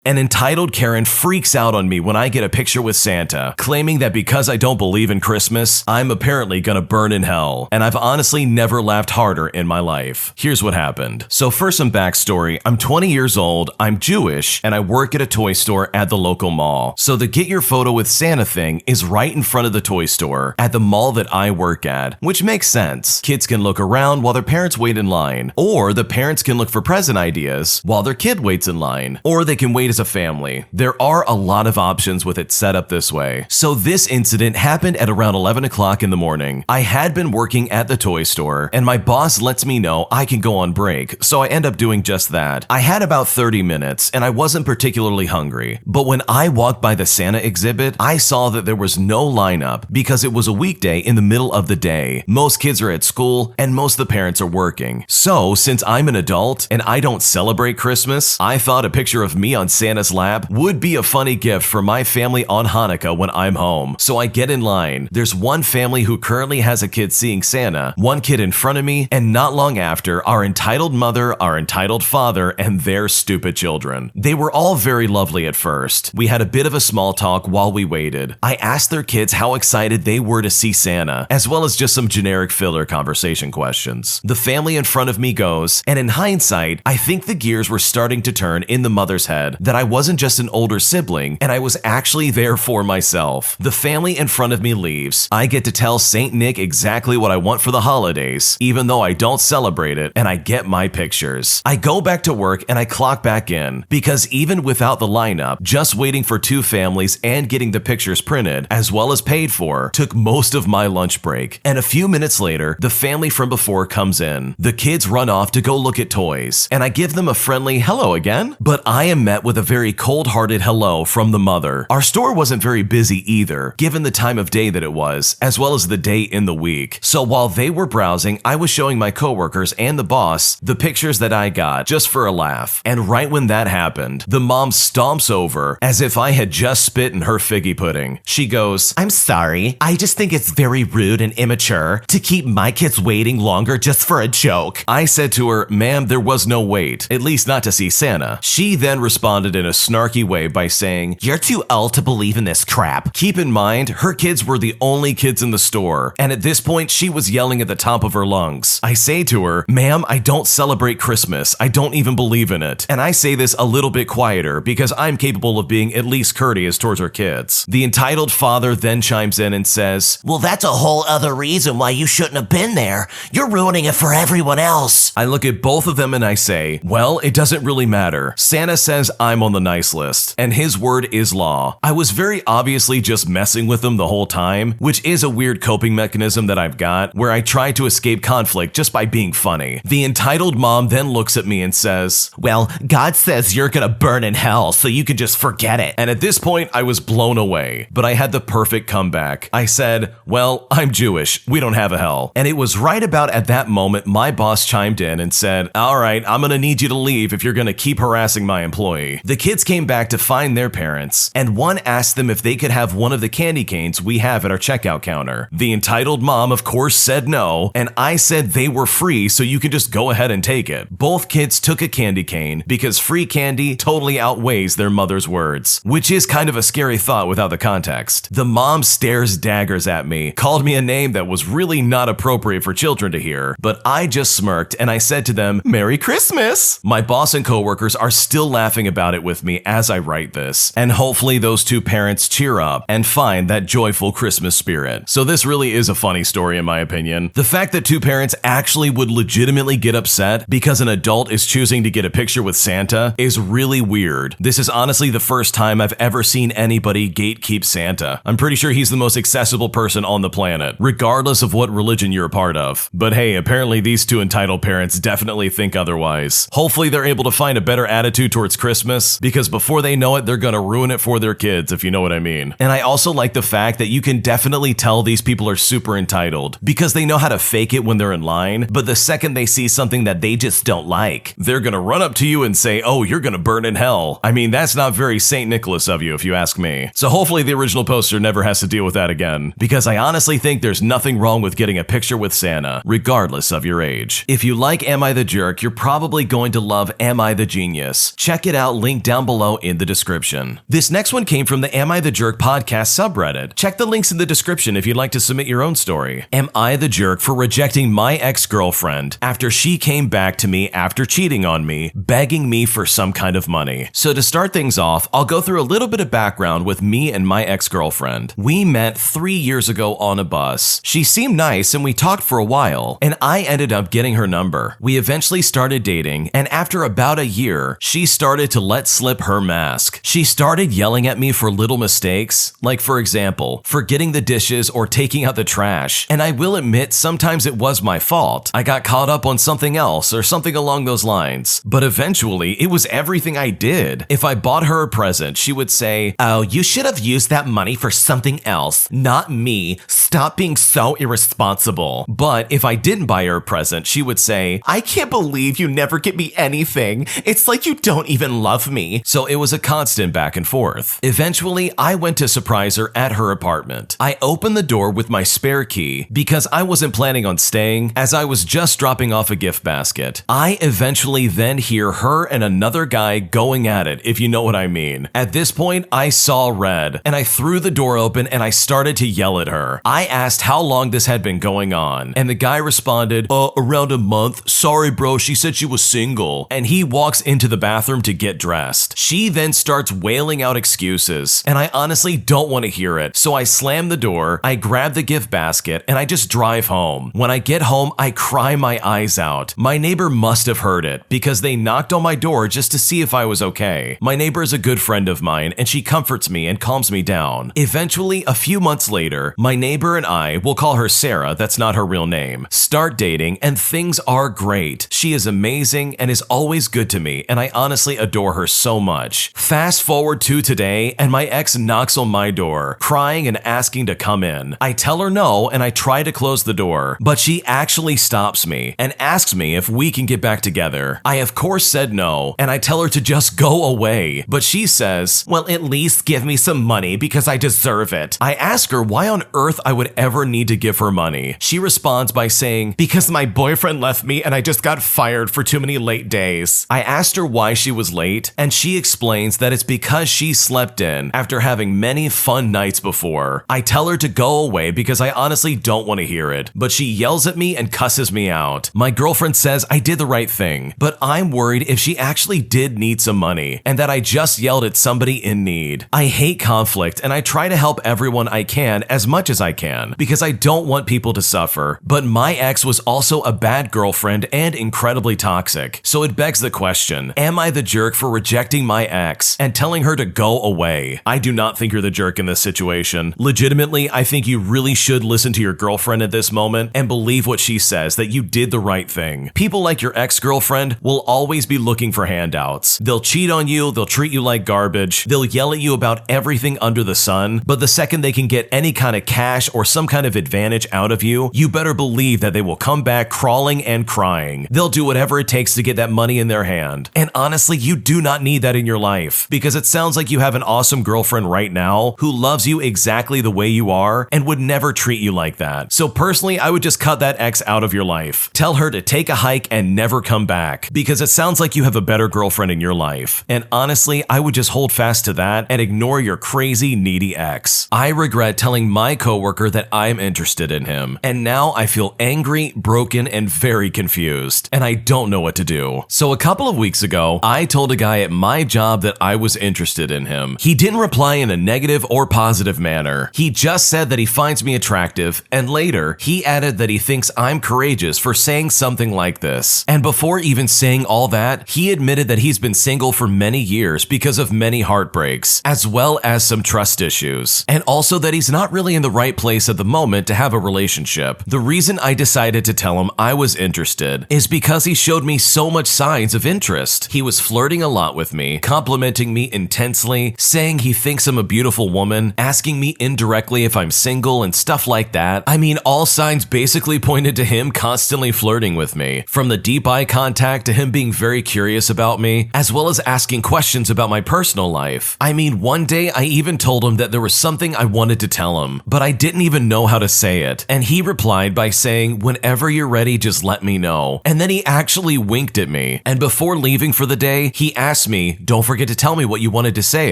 An entitled Karen freaks out on me when I get a picture with Santa, claiming that because I don't believe in Christmas, I'm apparently gonna burn in hell, and I've honestly never laughed harder in my life. Here's what happened. So first, some backstory. I'm 20 years old, I'm Jewish, and I work at a toy store at the local mall. So the get your photo with Santa thing is right in front of the toy store at the mall that I work at, which makes sense. Kids can look around while their parents wait in line, or the parents can look for present ideas while their kid waits in line, or they can wait as a family. There are a lot of options with it set up this way. So this incident happened at around 11 o'clock in the morning. I had been working at the toy store, and my boss lets me know I can go on break, so I end up doing just that. I had about 30 minutes, and I wasn't particularly hungry, but when I walked by the Santa exhibit, I saw that there was no lineup because it was a weekday in the middle of the day. Most kids are at school, and most of the parents are working. So since I'm an adult, and I don't celebrate Christmas, I thought a picture of me on Santa's lap would be a funny gift for my family on Hanukkah when I'm home. So I get in line. There's one family who currently has a kid seeing Santa, one kid in front of me, and not long after, our entitled mother, our entitled father, and their stupid children. They were all very lovely at first. We had a bit of a small talk while we waited. I asked their kids how excited they were to see Santa, as well as just some generic filler conversation questions. The family in front of me goes, and in hindsight, I think the gears were starting to turn in the mother's head that I wasn't just an older sibling, and I was actually there for myself. The family in front of me leaves. I get to tell Saint Nick exactly what I want for the holidays, even though I don't celebrate it, and I get my pictures. I go back to work and I clock back in, because even without the lineup, just waiting for two families and getting the pictures printed, as well as paid for, took most of my lunch break. And a few minutes later, the family from before comes in. The kids run off to go look at toys, and I give them a friendly hello again, but I am met with a very cold-hearted hello from the mother. Our store wasn't very busy either, given the time of day that it was, as well as the day in the week. So while they were browsing, I was showing my coworkers and the boss the pictures that I got, just for a laugh. And right when that happened, the mom stomps over as if I had just spit in her figgy pudding. She goes, "I'm sorry, I just think it's very rude and immature to keep my kids waiting longer just for a joke." I said to her, "Ma'am, there was no wait, at least not to see Santa." She then responded in a snarky way by saying, "You're too old to believe in this crap." Keep in mind, her kids were the only kids in the store, and at this point, she was yelling at the top of her lungs. I say to her, "Ma'am, I don't celebrate Christmas. I don't even believe in it." And I say this a little bit quieter because I'm capable of being at least courteous towards her kids. The entitled father then chimes in and says, "Well, that's a whole other reason why you shouldn't have been there. You're ruining it for everyone else." I look at both of them and I say, "Well, it doesn't really matter. Santa says I'm on the nice list, and his word is law." I was very obviously just messing with them the whole time, which is a weird coping mechanism that I've got, where I try to escape conflict just by being funny. The entitled mom then looks at me and says, "Well, God says you're gonna burn in hell, so you can just forget it." And at this point, I was blown away, but I had the perfect comeback. I said, "Well, I'm Jewish. We don't have a hell." And it was right about at that moment my boss chimed in and said, "All right, I'm gonna need you to leave if you're gonna keep harassing my employee." The kids came back to find their parents, and one asked them if they could have one of the candy canes we have at our checkout counter. The entitled mom, of course, said no, and I said they were free, so you could just go ahead and take it. Both kids took a candy cane because free candy totally outweighs their mother's words, which is kind of a scary thought without the context. The mom stares daggers at me, called me a name that was really not appropriate for children to hear, but I just smirked and I said to them, "Merry Christmas!" My boss and coworkers are still laughing about it with me as I write this, and hopefully those two parents cheer up and find that joyful Christmas spirit. So this really is a funny story in my opinion. The fact that two parents actually would legitimately get upset because an adult is choosing to get a picture with Santa is really weird. This is honestly the first time I've ever seen anybody gatekeep Santa. I'm pretty sure he's the most accessible person on the planet, regardless of what religion you're a part of. But hey, apparently these two entitled parents definitely think otherwise. Hopefully they're able to find a better attitude towards Christmas, because before they know it, they're gonna ruin it for their kids, if you know what I mean. And I also like the fact that you can definitely tell these people are super entitled, because they know how to fake it when they're in line, but the second they see something that they just don't like, they're gonna run up to you and say, "Oh, you're gonna burn in hell." I mean, that's not very St. Nicholas of you, if you ask me. So hopefully the original poster never has to deal with that again, because I honestly think there's nothing wrong with getting a picture with Santa, regardless of your age. If you like Am I the Jerk, you're probably going to love Am I the Genius. Check it out, link link down below in the description. This next one came from the Am I the Jerk podcast subreddit. Check the links in the description if you'd like to submit your own story. Am I the jerk for rejecting my ex-girlfriend after she came back to me after cheating on me, begging me for some kind of money? So to start things off, I'll go through a little bit of background with me and my ex-girlfriend. We met 3 years ago on a bus. She seemed nice and we talked for a while, and I ended up getting her number. We eventually started dating, and after about a year, she started to let slip her mask. She started yelling at me for little mistakes, like for example, forgetting the dishes or taking out the trash. And I will admit, sometimes it was my fault. I got caught up on something else or something along those lines. But eventually, it was everything I did. If I bought her a present, she would say, "Oh, you should have used that money for something else, not me. Stop being so irresponsible." But if I didn't buy her a present, she would say, "I can't believe you never get me anything. It's like you don't even love me." So it was a constant back and forth. Eventually, I went to surprise her at her apartment. I opened the door with my spare key because I wasn't planning on staying, as I was just dropping off a gift basket. I eventually then hear her and another guy going at it, if you know what I mean. At this point, I saw red, and I threw the door open and I started to yell at her. I asked how long this had been going on, and the guy responded, around a month. Sorry bro, she said she was single. And he walks into the bathroom to get dressed. She then starts wailing out excuses, and I honestly don't want to hear it. So I slam the door, I grab the gift basket, and I just drive home. When I get home, I cry my eyes out. My neighbor must have heard it because they knocked on my door just to see if I was okay. My neighbor is a good friend of mine, and she comforts me and calms me down. Eventually, a few months later, my neighbor and I, we'll call her Sarah, that's not her real name, start dating, and things are great. She is amazing and is always good to me, and I honestly adore her so much. Fast forward to today, and my ex knocks on my door, crying and asking to come in. I tell her no, and I try to close the door, but she actually stops me and asks me if we can get back together. I of course said no, and I tell her to just go away, but she says, "Well, at least give me some money because I deserve it." I ask her why on earth I would ever need to give her money. She responds by saying, "Because my boyfriend left me and I just got fired for too many late days." I asked her why she was late, and she explains that it's because she slept in after having many fun nights before. I tell her to go away because I honestly don't want to hear it, but she yells at me and cusses me out. My girlfriend says I did the right thing, but I'm worried if she actually did need some money and that I just yelled at somebody in need. I hate conflict, and I try to help everyone I can as much as I can because I don't want people to suffer. But my ex was also a bad girlfriend and incredibly toxic. So it begs the question, am I the jerk for rejecting my ex and telling her to go away? I do not think you're the jerk in this situation. Legitimately, I think you really should listen to your girlfriend at this moment and believe what she says, that you did the right thing. People like your ex-girlfriend will always be looking for handouts. They'll cheat on you, they'll treat you like garbage, they'll yell at you about everything under the sun, but the second they can get any kind of cash or some kind of advantage out of you, you better believe that they will come back crawling and crying. They'll do whatever it takes to get that money in their hand. And honestly, you do not need that in your life, because it sounds like you have an awesome girlfriend right now who loves you exactly the way you are and would never treat you like that. So personally, I would just cut that ex out of your life. Tell her to take a hike and never come back, because it sounds like you have a better girlfriend in your life. And honestly, I would just hold fast to that and ignore your crazy, needy ex. I regret telling my coworker that I'm interested in him, and now I feel angry, broken, and very confused, and I don't know what to do. So a couple of weeks ago, I told a guy at my job that I was interested in him. He didn't reply in a negative or positive manner. He just said that he finds me attractive, and later, he added that he thinks I'm courageous for saying something like this. And before even saying all that, he admitted that he's been single for many years because of many heartbreaks, as well as some trust issues, and also that he's not really in the right place at the moment to have a relationship. The reason I decided to tell him I was interested is because he showed me so much signs of interest. He was flirting a lot with me, complimenting me intensely, saying he thinks I'm a beautiful woman, asking me indirectly if I'm single and stuff like that. I mean, all signs basically pointed to him constantly flirting with me, from the deep eye contact to him being very curious about me, as well as asking questions about my personal life. I mean, one day I even told him that there was something I wanted to tell him, but I didn't even know how to say it. And he replied by saying, "Whenever you're ready, just let me know." And then he actually winked at me. And before leaving for the day, he asked asks me, "Don't forget to tell me what you wanted to say,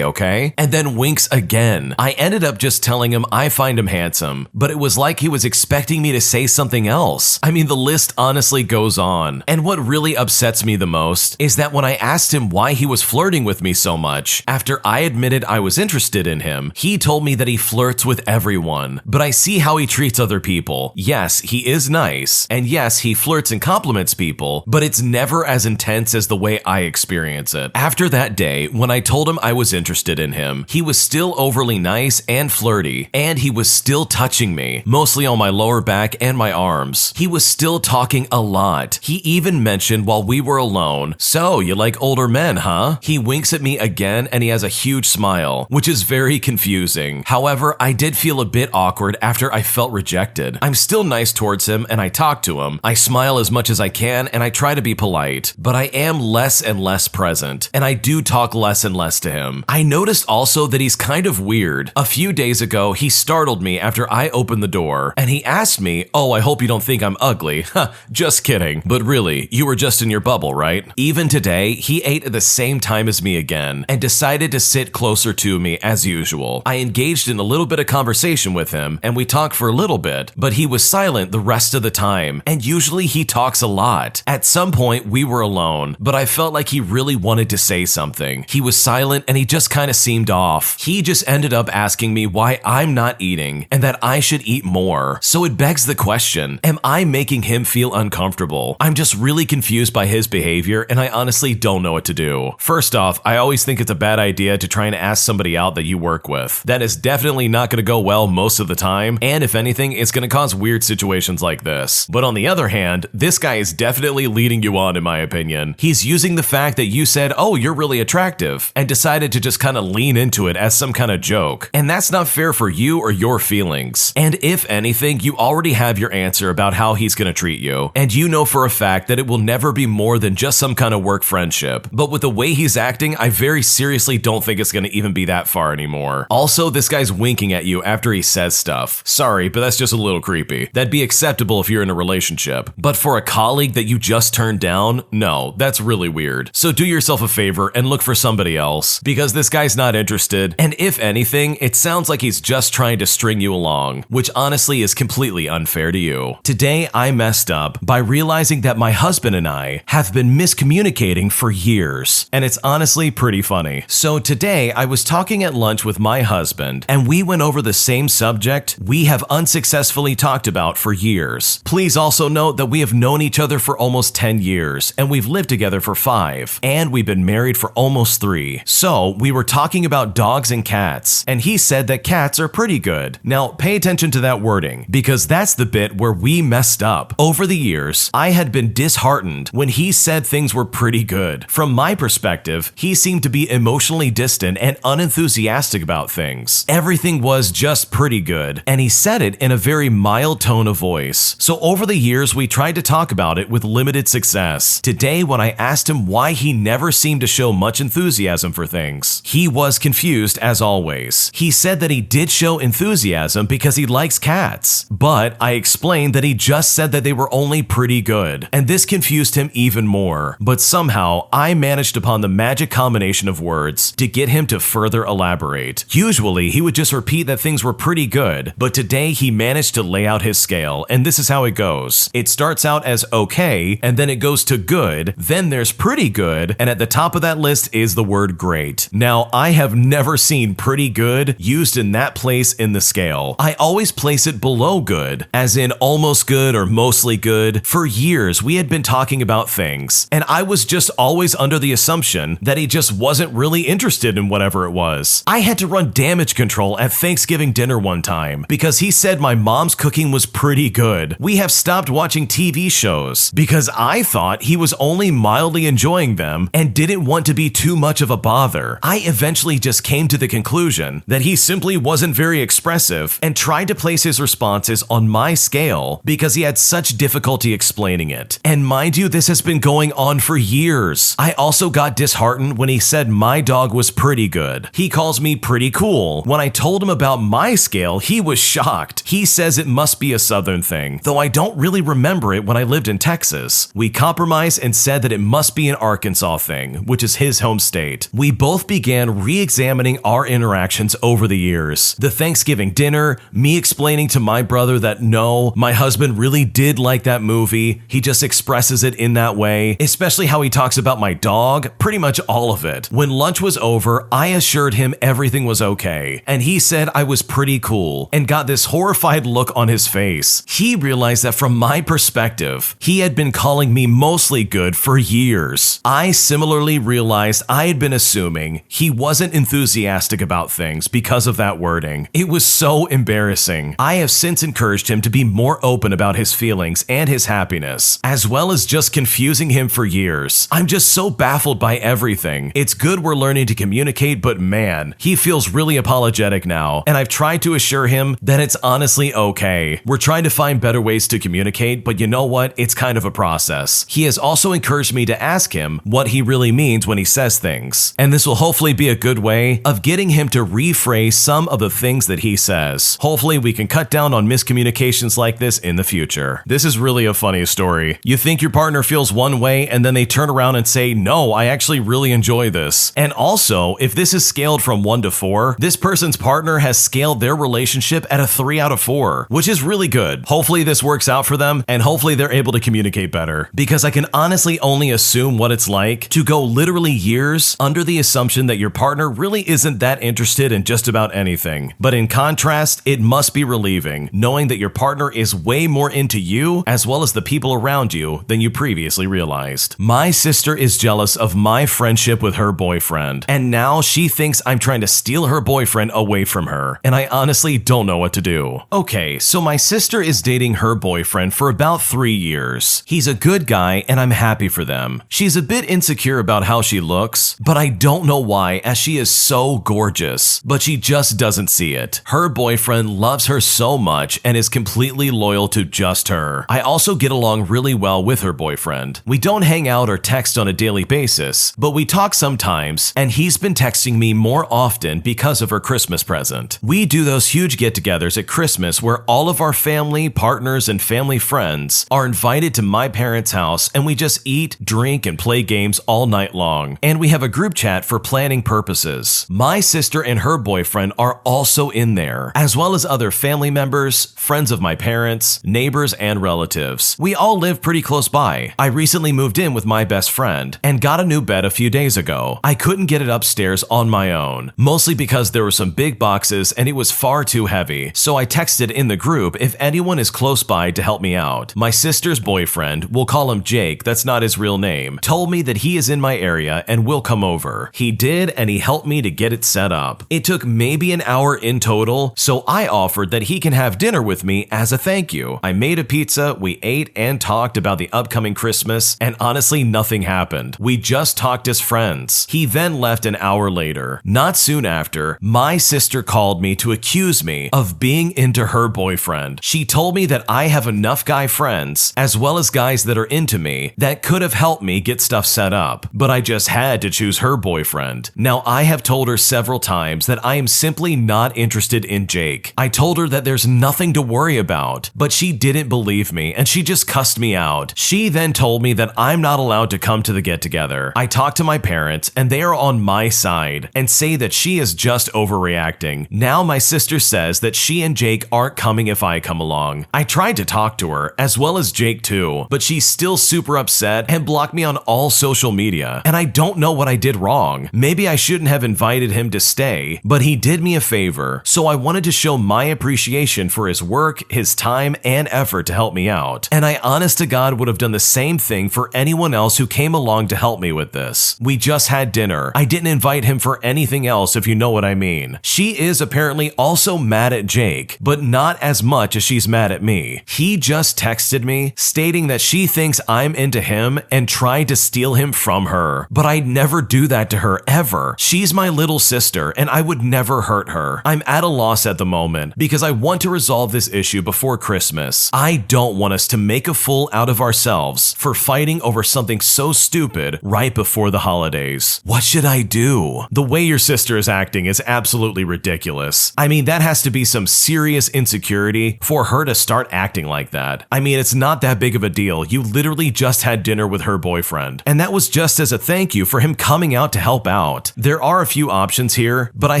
okay?" And then winks again. I ended up just telling him I find him handsome, but it was like he was expecting me to say something else. I mean, the list honestly goes on. And what really upsets me the most is that when I asked him why he was flirting with me so much, after I admitted I was interested in him, he told me that he flirts with everyone. But I see how he treats other people. Yes, he is nice, and yes, he flirts and compliments people, but it's never as intense as the way I experience it. After that day, when I told him I was interested in him, he was still overly nice and flirty, and he was still touching me, mostly on my lower back and my arms. He was still talking a lot. He even mentioned while we were alone, "So, you like older men, huh?" He winks at me again and he has a huge smile, which is very confusing. However, I did feel a bit awkward after I felt rejected. I'm still nice towards him and I talk to him. I smile as much as I can and I try to be polite, but I am less and less present, and I do talk less and less to him. I noticed also that he's kind of weird. A few days ago, he startled me after I opened the door, and he asked me, "Oh, I hope you don't think I'm ugly." Just kidding. But really, you were just in your bubble, right? Even today, he ate at the same time as me again, and decided to sit closer to me as usual. I engaged in a little bit of conversation with him, and we talked for a little bit, but he was silent the rest of the time, and usually he talks a lot. At some point, we were alone, but I felt like he really wanted to say something. He was silent and he just kind of seemed off. He just ended up asking me why I'm not eating and that I should eat more. So it begs the question, am I making him feel uncomfortable? I'm just really confused by his behavior and I honestly don't know what to do. First off, I always think it's a bad idea to try and ask somebody out that you work with. That is definitely not going to go well most of the time, and if anything, it's going to cause weird situations like this. But on the other hand, this guy is definitely leading you on in my opinion. He's using the fact that you said, "Oh, you're really attractive," and decided to just kind of lean into it as some kind of joke. And that's not fair for you or your feelings. And if anything, you already have your answer about how he's going to treat you. And you know for a fact that it will never be more than just some kind of work friendship. But with the way he's acting, I very seriously don't think it's going to even be that far anymore. Also, this guy's winking at you after he says stuff. Sorry, but that's just a little creepy. That'd be acceptable if you're in a relationship. But for a colleague that you just turned down, no, that's really weird. So do yourself a favor and look for somebody else, because this guy's not interested, and if anything, it sounds like he's just trying to string you along, which honestly is completely unfair to you. Today, I messed up by realizing that my husband and I have been miscommunicating for years, and it's honestly pretty funny. So today, I was talking at lunch with my husband, and we went over the same subject we have unsuccessfully talked about for years. Please also note that we have known each other for almost 10 years, and we've lived together for 5, and we've been married for almost 3. So we were talking about dogs and cats, and he said that cats are pretty good. Now, pay attention to that wording, because that's the bit where we messed up. Over the years, I had been disheartened when he said things were pretty good. From my perspective, he seemed to be emotionally distant and unenthusiastic about things. Everything was just pretty good, and he said it in a very mild tone of voice. So over the years, we tried to talk about it with limited success. Today, when I asked him why he never seemed to show much enthusiasm for things, he was confused as always. He said that he did show enthusiasm because he likes cats, but I explained that he just said that they were only pretty good, and this confused him even more. But somehow, I managed upon the magic combination of words to get him to further elaborate. Usually, he would just repeat that things were pretty good, but today he managed to lay out his scale, and this is how it goes. It starts out as okay, and then it goes to good, then there's pretty good, and at the top of that list is the word great. Now, I have never seen pretty good used in that place in the scale. I always place it below good, as in almost good or mostly good. For years, we had been talking about things, and I was just always under the assumption that he just wasn't really interested in whatever it was. I had to run damage control at Thanksgiving dinner one time because he said my mom's cooking was pretty good. We have stopped watching TV shows because I thought he was only mildly enjoying them and didn't want to be too much of a bother. I eventually just came to the conclusion that he simply wasn't very expressive and tried to place his responses on my scale because he had such difficulty explaining it. And mind you, this has been going on for years. I also got disheartened when he said my dog was pretty good. He calls me pretty cool. When I told him about my scale, he was shocked. He says it must be a southern thing, though I don't really remember it when I lived in Texas. We compromised and said that it must be an Arkansas thing, Michigan, which is his home state. We both began re-examining our interactions over the years. The Thanksgiving dinner, me explaining to my brother that no, my husband really did like that movie. He just expresses it in that way, especially how he talks about my dog, pretty much all of it. When lunch was over, I assured him everything was okay, and he said I was pretty cool and got this horrified look on his face. He realized that from my perspective, he had been calling me mostly good for years. I similarly realized I had been assuming he wasn't enthusiastic about things because of that wording. It was so embarrassing. I have since encouraged him to be more open about his feelings and his happiness, as well as just confusing him for years. I'm just so baffled by everything. It's good we're learning to communicate, but man, he feels really apologetic now, and I've tried to assure him that it's honestly okay. We're trying to find better ways to communicate, but you know what? It's kind of a process. He has also encouraged me to ask him what he really means when he says things, and this will hopefully be a good way of getting him to rephrase some of the things that he says. Hopefully we can cut down on miscommunications like this in the future. This is really a funny story. You think your partner feels one way and then they turn around and say, no, I actually really enjoy this. And also, if this is scaled from 1 to 4, this person's partner has scaled their relationship at a 3 out of 4, which is really good. Hopefully this works out for them, and hopefully they're able to communicate better, because I can honestly only assume what it's like to go literally years under the assumption that your partner really isn't that interested in just about anything. But in contrast, it must be relieving knowing that your partner is way more into you as well as the people around you than you previously realized. My sister is jealous of my friendship with her boyfriend, and now she thinks I'm trying to steal her boyfriend away from her, and I honestly don't know what to do. Okay, so my sister is dating her boyfriend for about 3 years. He's a good guy and I'm happy for them. She's a bit insecure about how she looks, but I don't know why, as she is so gorgeous, but she just doesn't see it. Her boyfriend loves her so much and is completely loyal to just her. I also get along really well with her boyfriend. We don't hang out or text on a daily basis, but we talk sometimes, and he's been texting me more often because of her Christmas present. We do those huge get-togethers at Christmas where all of our family, partners, and family friends are invited to my parents' house, and we just eat, drink, and play games all night long. And we have a group chat for planning purposes. My sister and her boyfriend are also in there, as well as other family members, friends of my parents, neighbors, and relatives. We all live pretty close by. I recently moved in with my best friend and got a new bed a few days ago. I couldn't get it upstairs on my own, mostly because there were some big boxes and it was far too heavy, so I texted in the group if anyone is close by to help me out. My sister's boyfriend, we'll call him Jake, that's not his real name, told me that he is in my area and will come over. He did, and he helped me to get it set up. It took maybe an hour in total, so I offered that he can have dinner with me as a thank you. I made a pizza, we ate and talked about the upcoming Christmas, and honestly nothing happened. We just talked as friends. He then left an hour later. Not soon after, my sister called me to accuse me of being into her boyfriend. She told me that I have enough guy friends, as well as guys that are into me, that could have helped me get stuff set up, but I just had to choose her boyfriend. Now, I have told her several times that I am simply not interested in Jake. I told her that there's nothing to worry about, but she didn't believe me and she just cussed me out. She then told me that I'm not allowed to come to the get-together. I talked to my parents and they are on my side and say that she is just overreacting. Now my sister says that she and Jake aren't coming if I come along. I tried to talk to her, as well as Jake too, but she's still super upset and blocked me on all social media, and I don't know what I did wrong. Maybe I shouldn't have invited him to stay, but he did me a favor, so I wanted to show my appreciation for his work, his time, and effort to help me out. And I honest to God would have done the same thing for anyone else who came along to help me with this. We just had dinner. I didn't invite him for anything else, if you know what I mean. She is apparently also mad at Jake, but not as much as she's mad at me. He just texted me stating that she thinks I'm into him and tried to steal him from her, but I'd never do that to her ever. She's my little sister and I would never hurt her. I'm at a loss at the moment because I want to resolve this issue before Christmas. I don't want us to make a fool out of ourselves for fighting over something so stupid right before the holidays. What should I do? The way your sister is acting is absolutely ridiculous. I mean, that has to be some serious insecurity for her to start acting like that. I mean, it's not that big of a deal. You literally just had dinner with her boyfriend, and that was just as as a thank you for him coming out to help out. There are a few options here, but I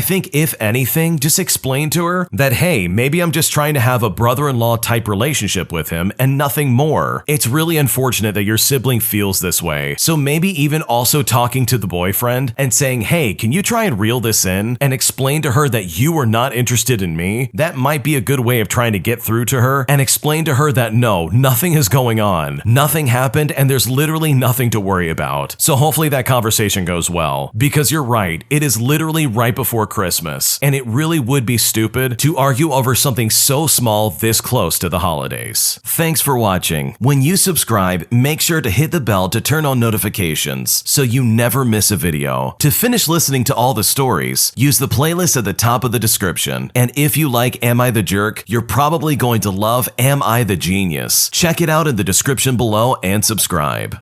think if anything, just explain to her that, hey, maybe I'm just trying to have a brother-in-law type relationship with him and nothing more. It's really unfortunate that your sibling feels this way. So maybe even also talking to the boyfriend and saying, hey, can you try and reel this in and explain to her that you are not interested in me? That might be a good way of trying to get through to her and explain to her that no, nothing is going on. Nothing happened and there's literally nothing to worry about. So hopefully that conversation goes well. Because you're right, it is literally right before Christmas, and it really would be stupid to argue over something so small this close to the holidays. Thanks for watching. When you subscribe, make sure to hit the bell to turn on notifications so you never miss a video. To finish listening to all the stories, use the playlist at the top of the description. And if you like Am I the Jerk, you're probably going to love Am I the Genius. Check it out in the description below and subscribe.